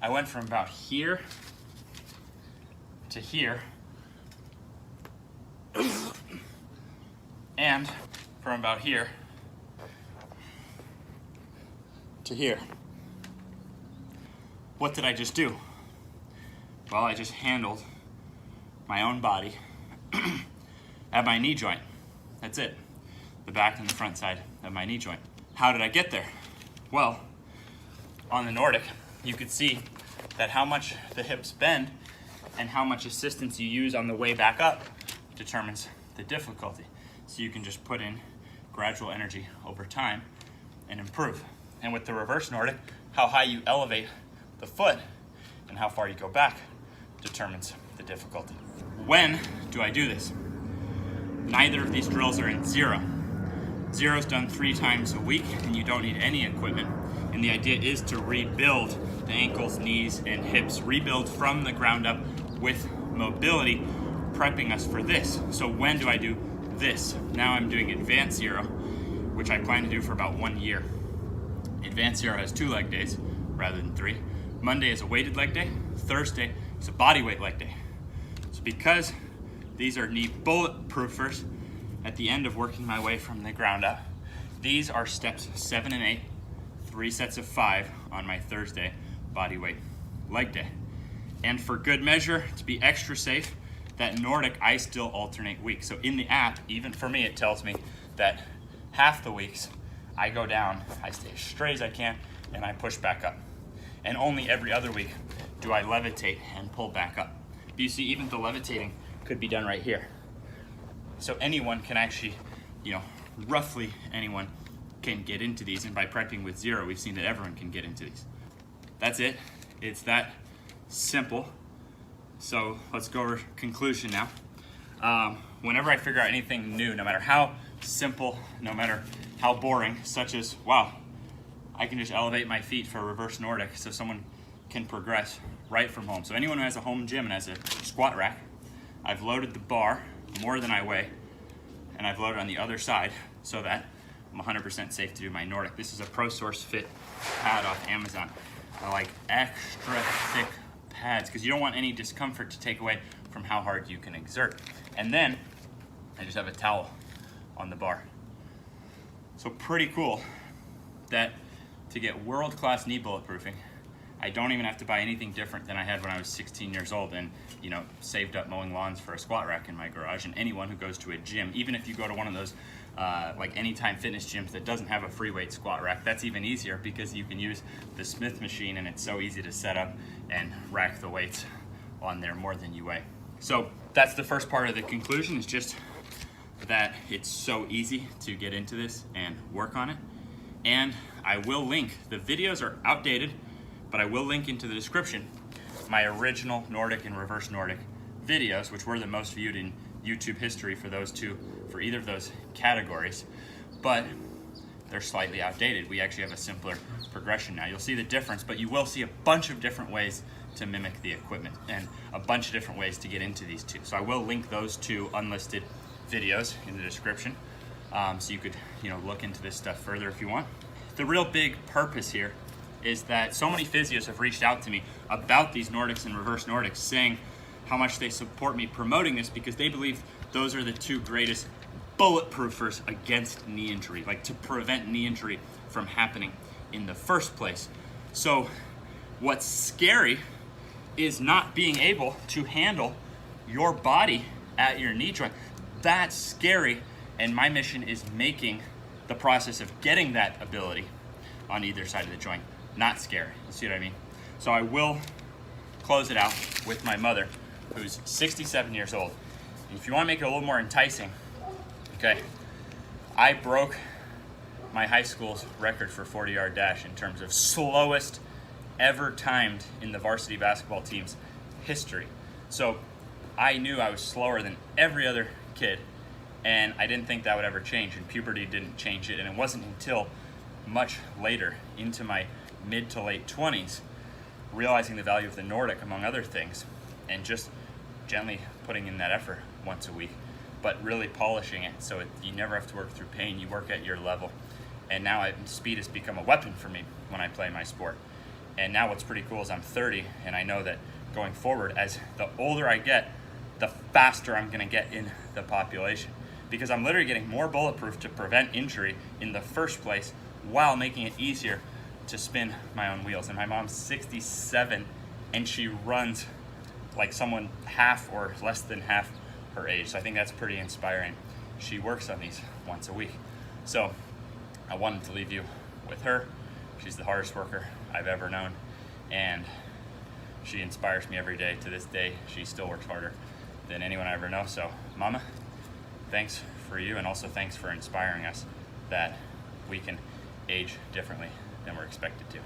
I went from about here to here, and from about here to here. What did I just do? Well, I just handled my own body at my knee joint. That's it. The back and the front side of my knee joint. How did I get there? Well, on the Nordic, you could see that how much the hips bend and how much assistance you use on the way back up determines the difficulty. So you can just put in gradual energy over time and improve. And with the reverse Nordic, how high you elevate the foot and how far you go back determines the difficulty. When do I do this? Neither of these drills are in zero. Zero is done 3 times a week and you don't need any equipment. And the idea is to rebuild the ankles, knees, and hips, rebuild from the ground up with mobility, prepping us for this. So when do I do this? Now I'm doing advanced zero, which I plan to do for about 1 year. Advanced zero has 2 leg days rather than 3. Monday is a weighted leg day. Thursday is a body weight leg day. So because these are knee bulletproofers, at the end of working my way from the ground up, these are steps 7 and 8, 3 sets of 5 on my Thursday body weight leg day. And for good measure, to be extra safe, that Nordic I still alternate weeks. So in the app, even for me, it tells me that half the weeks I go down, I stay as straight as I can, and I push back up. And only every other week do I levitate and pull back up. But you see, even the levitating could be done right here. So anyone can actually, roughly anyone can get into these. And by prepping with zero, we've seen that everyone can get into these. That's it. It's that simple. So let's go over conclusion now. Whenever I figure out anything new, no matter how simple, no matter how boring, such as, wow, I can just elevate my feet for a reverse Nordic so someone can progress right from home. So anyone who has a home gym and has a squat rack, I've loaded the bar more than I weigh, and I've loaded on the other side so that I'm 100% safe to do my Nordic. This is a ProSource Fit pad off Amazon. I like extra thick pads because you don't want any discomfort to take away from how hard you can exert. And then I just have a towel on the bar. So pretty cool that to get world-class knee bulletproofing, I don't even have to buy anything different than I had when I was 16 years old and saved up mowing lawns for a squat rack in my garage. And anyone who goes to a gym, even if you go to one of those like Anytime Fitness gyms that doesn't have a free weight squat rack, that's even easier because you can use the Smith machine and it's so easy to set up and rack the weights on there more than you weigh. So that's the first part of the conclusion, is just that it's so easy to get into this and work on it. And I will link, the videos are outdated, but I will link into the description my original Nordic and reverse Nordic videos, which were the most viewed in YouTube history for either of those categories, but they're slightly outdated. We actually have a simpler progression now. You'll see the difference, but you will see a bunch of different ways to mimic the equipment and a bunch of different ways to get into these two. So I will link those 2 unlisted videos in the description, so you could look into this stuff further if you want. The real big purpose here is that so many physios have reached out to me about these Nordics and reverse Nordics, saying how much they support me promoting this because they believe those are the 2 greatest bulletproofers against knee injury, like to prevent knee injury from happening in the first place. So what's scary is not being able to handle your body at your knee joint. That's scary, and my mission is making the process of getting that ability on either side of the joint not scary. You see what I mean? So I will close it out with my mother, who's 67 years old. And if you want to make it a little more enticing, okay, I broke my high school's record for 40-yard dash in terms of slowest ever timed in the varsity basketball team's history. So I knew I was slower than every other kid, and I didn't think that would ever change, and puberty didn't change it. And it wasn't until much later, into my mid to late 20s, realizing the value of the Nordic, among other things, and just gently putting in that effort once a week, but really polishing it so you never have to work through pain. You work at your level. And now speed has become a weapon for me when I play my sport. And now what's pretty cool is I'm 30, and I know that going forward, as the older I get, the faster I'm gonna get in the population, because I'm literally getting more bulletproof to prevent injury in the first place while making it easier to spin my own wheels. And my mom's 67 and she runs like someone half or less than half her age. So I think that's pretty inspiring. She works on these once a week. So I wanted to leave you with her. She's the hardest worker I've ever known, and she inspires me every day. To this day, she still works harder than anyone I ever know. So Mama, thanks for you, and also thanks for inspiring us that we can age differently than we're expected to.